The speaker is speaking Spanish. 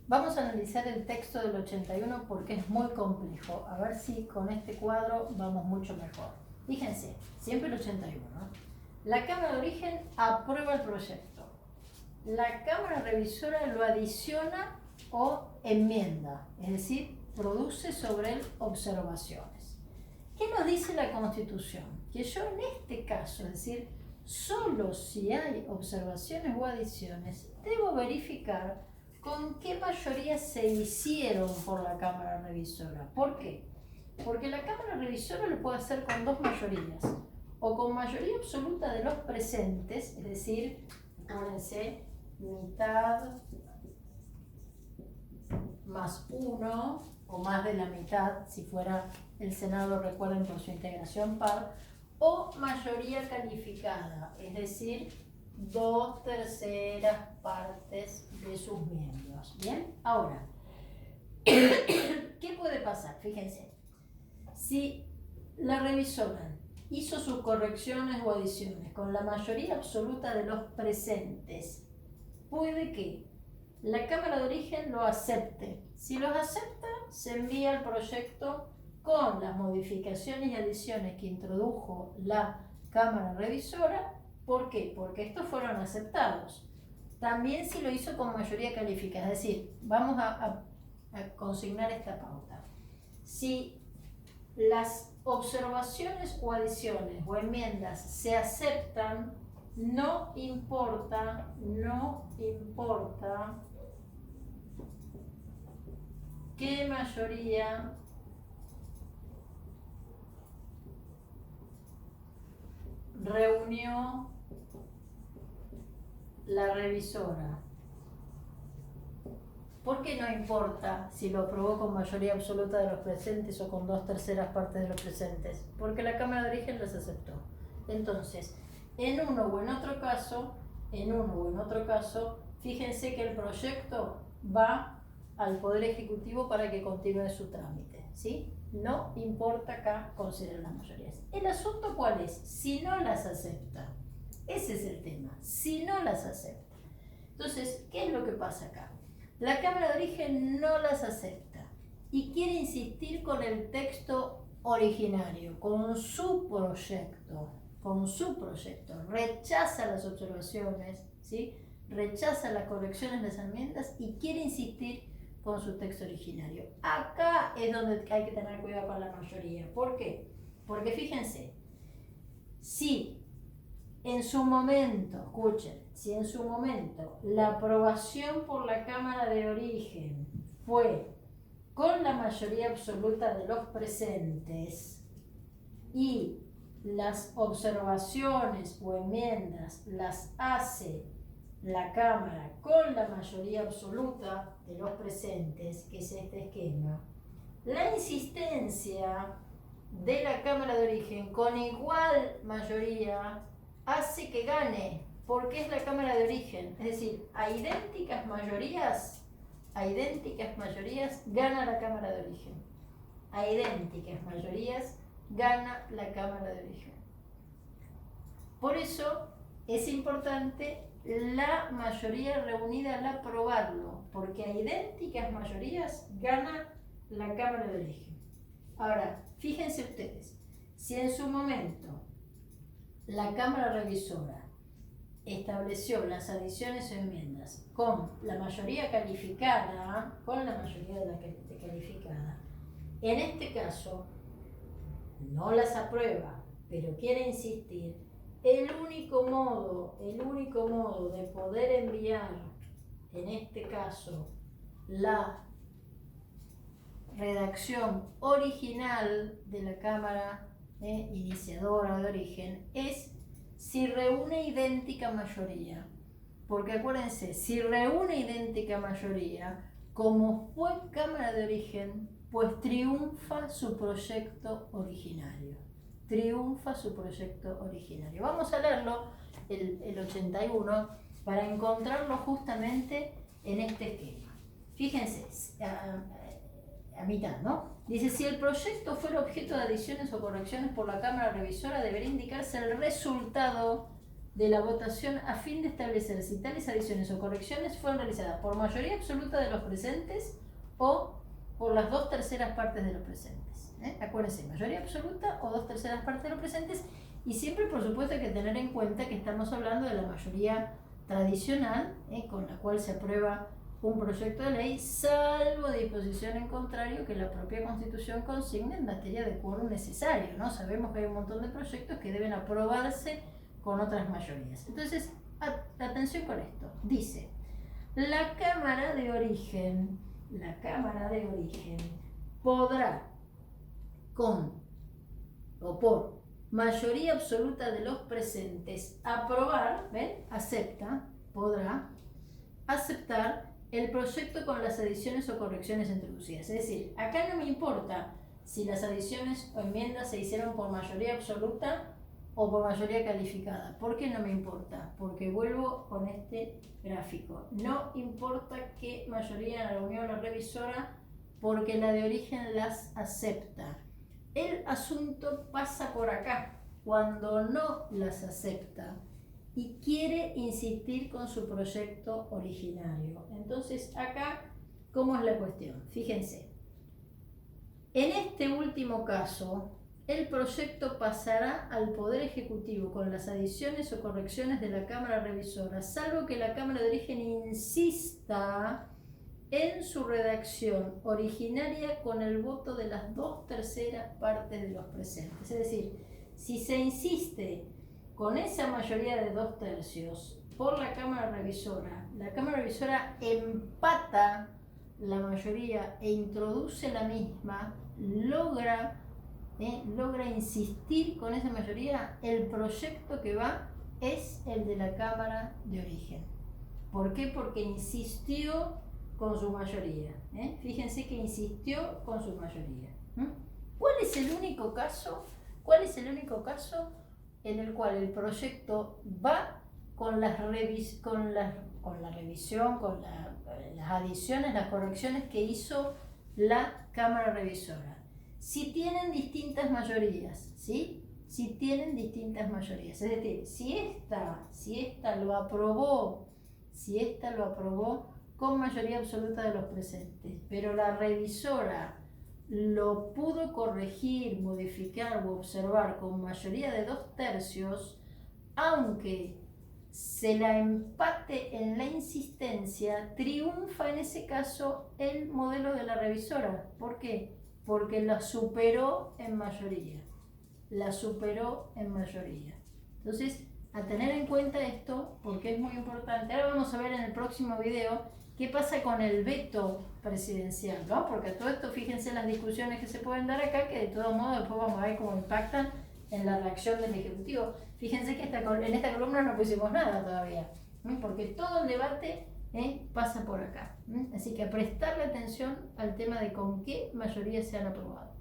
Vamos a analizar el texto del 81 porque es muy complejo. A ver si con este cuadro vamos mucho mejor. Fíjense, siempre el 81. La Cámara de Origen aprueba el proyecto. La Cámara Revisora lo adiciona o enmienda, es decir, produce sobre él observaciones. ¿Qué nos dice la Constitución? Que yo en este caso, es decir, solo si hay observaciones o adiciones, debo verificar con qué mayoría se hicieron por la Cámara Revisora. ¿Por qué? Porque la Cámara Revisora lo puede hacer con dos mayorías, o con mayoría absoluta de los presentes, es decir, acuérdense, mitad más uno, o más de la mitad, si fuera el Senado, recuerden, por su integración par, o mayoría calificada, es decir, 2/3 partes de sus miembros. Bien, ahora, ¿qué puede pasar? Fíjense, si la revisora hizo sus correcciones o adiciones con la mayoría absoluta de los presentes, puede que la Cámara de Origen lo acepte. Si los acepta, se envía el proyecto con las modificaciones y adiciones que introdujo la Cámara Revisora. ¿Por qué? Porque estos fueron aceptados. También si lo hizo con mayoría calificada, es decir, vamos a consignar esta pauta. Si las observaciones o adiciones o enmiendas se aceptan, no importa qué mayoría reunió la revisora. ¿Por qué no importa si lo aprobó con mayoría absoluta de los presentes o con 2/3 partes de los presentes? Porque la Cámara de Origen los aceptó. Entonces, en uno o en otro caso, fíjense que el proyecto va al Poder Ejecutivo para que continúe su trámite, ¿sí? No importa acá considerar las mayorías. ¿El asunto cuál es? Si no las acepta. Ese es el tema. Si no las acepta. Entonces, ¿qué es lo que pasa acá? La Cámara de Origen no las acepta y quiere insistir con el texto originario, con su proyecto, rechaza las observaciones, ¿sí? Rechaza las correcciones, las enmiendas y quiere insistir con su texto originario. Acá es donde hay que tener cuidado con la mayoría. ¿Por qué? Porque fíjense, si en su momento, escuchen, si en su momento la aprobación por la Cámara de Origen fue con la mayoría absoluta de los presentes y las observaciones o enmiendas las hace la Cámara con la mayoría absoluta de los presentes, que es este esquema, la insistencia de la Cámara de Origen con igual mayoría hace que gane, porque es la Cámara de Origen. Es decir, a idénticas mayorías gana la Cámara de Origen. A idénticas mayorías gana la Cámara de Origen. Por eso es importante la mayoría reunida al aprobarlo, porque a idénticas mayorías gana la Cámara de Origen. Ahora, fíjense ustedes, si en su momento la Cámara Revisora estableció las adiciones o enmiendas con la mayoría calificada, en este caso no las aprueba, pero quiere insistir, el único modo de poder enviar, en este caso, la redacción original de la Cámara iniciadora de Origen es si reúne idéntica mayoría. Porque acuérdense, si reúne idéntica mayoría, como fue Cámara de Origen, pues triunfa su proyecto originario. Vamos a leerlo, el 81, para encontrarlo justamente en este esquema. Fíjense, a mitad, ¿no? Dice, si el proyecto fuera objeto de adiciones o correcciones por la Cámara Revisora, debería indicarse el resultado de la votación a fin de establecer si tales adiciones o correcciones fueron realizadas por mayoría absoluta de los presentes o por las 2/3 partes de los presentes. Acuérdense, mayoría absoluta o 2/3 partes de los presentes, y siempre por supuesto hay que tener en cuenta que estamos hablando de la mayoría tradicional, con la cual se aprueba un proyecto de ley, salvo disposición en contrario que la propia Constitución consigne en materia de quórum necesario, ¿no? Sabemos que hay un montón de proyectos que deben aprobarse con otras mayorías. Entonces, atención con esto. Dice, la Cámara de Origen podrá con o por mayoría absoluta de los presentes aprobar, ¿ven? Podrá aceptar el proyecto con las adiciones o correcciones introducidas. Es decir, acá no me importa si las adiciones o enmiendas se hicieron por mayoría absoluta o por mayoría calificada. ¿Por qué no me importa? Porque vuelvo con este gráfico. No importa qué mayoría en la reunión la revisora, porque la de origen las acepta. El asunto pasa por acá, cuando no las acepta y quiere insistir con su proyecto originario. Entonces, acá, ¿cómo es la cuestión? Fíjense, en este último caso, el proyecto pasará al Poder Ejecutivo con las adiciones o correcciones de la Cámara Revisora, salvo que la Cámara de Origen insista en su redacción originaria con el voto de las 2/3 partes de los presentes. Es decir, si se insiste con esa mayoría de 2/3 por la Cámara Revisora, la Cámara Revisora empata la mayoría e introduce la misma, logra insistir con esa mayoría, el proyecto que va es el de la Cámara de Origen. ¿Por qué? Porque insistió con su mayoría. Fíjense que insistió con su mayoría. ¿Cuál es el único caso? En el cual el proyecto va con las adiciones, las correcciones que hizo la Cámara Revisora? Si tienen distintas mayorías, ¿sí? Si tienen distintas mayorías. Es decir, si esta lo aprobó con mayoría absoluta de los presentes, pero la revisora lo pudo corregir, modificar o observar con mayoría de 2/3, aunque se la empate en la insistencia, triunfa en ese caso el modelo de la revisora. ¿Por qué? Porque la superó en mayoría. Entonces, a tener en cuenta esto, porque es muy importante. Ahora vamos a ver en el próximo video qué pasa con el veto presidencial, ¿no? Porque todo esto, fíjense las discusiones que se pueden dar acá, que de todos modos después vamos a ver cómo impactan en la reacción del Ejecutivo. Fíjense que en esta columna no pusimos nada todavía, porque todo el debate pasa por acá. Así que a prestarle atención al tema de con qué mayoría se han aprobado.